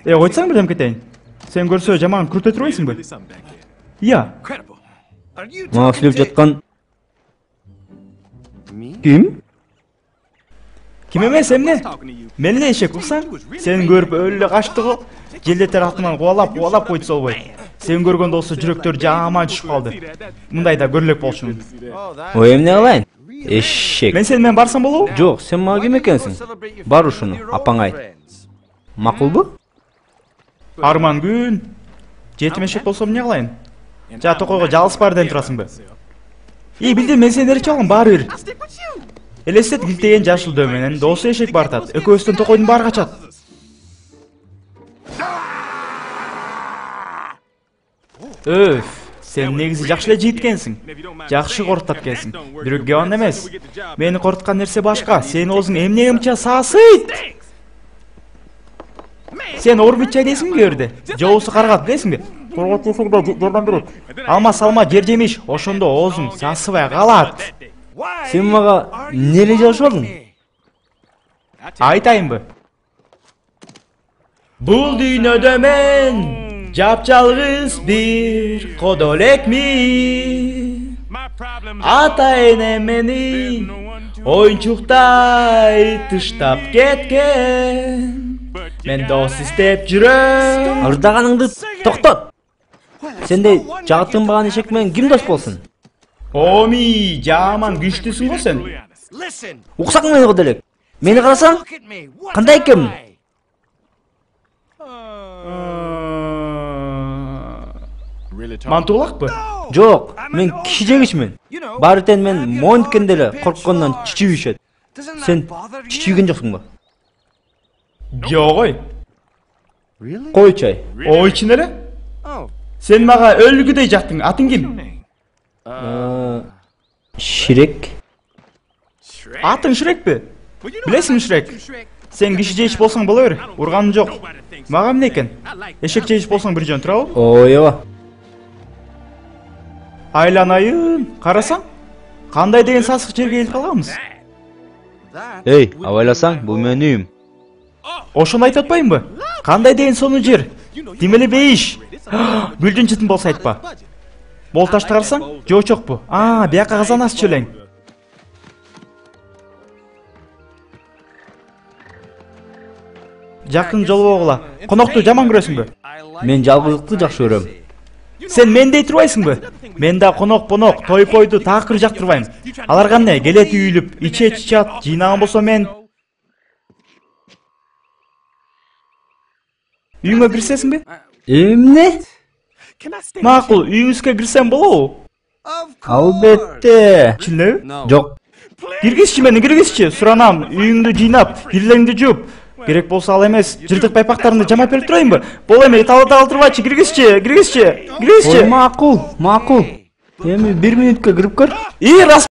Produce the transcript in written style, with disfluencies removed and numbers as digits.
Koysaң birden keteyim. Sen görse jaman kurta turayсың mı? Ya. Мага сүйлөп жаткан ким? Kim emес emne? Менен эшек уксаң, сен көрүп өлө качты го. Желде тарапынан кубалап койду солбой. Сен көргөндө болсо жүрөктөр жаман түшүп калды. Мындай да көрүлөк болчу. Ой, эмне кылайын? Эшек. Мен сен менен барсам болобу? Жок, сен мага ким экенсиң? Бар ушуну, апаң айт. Макулбу? Арман күн. Жетим эшек болсо эмне кылайын? Жа токойго жалгыз барден турасыңбы? Билдим, мен сени эрче алгам, баары бир. Элестет килтеген жашыл дөй менен досу эшек бартат. Экөөбүздөн токойдун баары качат. Sen негизи жакшы эле жигит экенсиң. Жакшы корктап экенсиң. Бирөөгө ан эмес. Мени коркуткан нерсе башка. Сен өзүң эмне ымча саасыйт. Сен орбитча дейсиңби жерде? Жоосу каргат дейсиңби? Коргот десең да жардам берет. Алма салма жер жемиш, ошондо оозуң сасыбай калат. Сен мага эмне жазып алдың? Айтайынбы? Бул дүйнөдө мен жапжалгыз бир кодо элекмин. Ата эне мени оюнчуктай тыштап кеткен. Мен дос издеп жүрөм. Ырдаганыңды токтот. Сендей жагытынбаган эшек менен ким дос болсун? Оми, жаман күчтүсүң го сен. Уксаң мени кыды элек. Мени карасаң, кандай экенмин? Мантуулакпы? Жок, мен киши жегичмин. Баары тең мен монткенде эле корккондон чичибишет. Сен чичиген жоксуңбу? Жок ой. Койчу ай. Ой чын эле? Сен мага өлгүдөй жактың. Атың ким? Ширек. Атың Шрекпи? Билесиңби Шрек? Сен киши жейиш болсоң боло бер. Урганым жок. Мага эмне экен? Эшек жейиш болсоң бир жөн турабы? Ойба. Айланайын, карасаң? Кандай деген сасык жерге келип калганбыз? Эй, абайласаң, бул менин үйүм. Ошону айтып атпаймынбы? Кандай деген сонун жер? Демеле бейиш. Гүлдүн чытын болсо айтпа. Болташты карасаң? Жочокпу? Бияка казан асчу элең. Жакын жолбогула. Конокту жаман көрөсүңбү? Мен жалгыздыкты жакшы көрөм. Сен мендей турбайсыңбы? Мен да конок-понок, той-пойду такыр жактырбайм. Алар кандай келет үйүлүп, иче чичат, жыйнаган болсо мен үйүңө кирсесиңби? Эмне? Макул, үйүңүзгө кирсем болобу? Албетте. Чын элеби? Жок. Киргизчи мени, киргизчи. Суранам, үйүңдү жыйнап, кирлериңди жууп. Керек болсо ал эмес, жыртык байпактарымды жамап берип турайынбы? Боло эме, талда турбачы, киргизчи. Макул. Эми 1 минутка кирип көр. Рас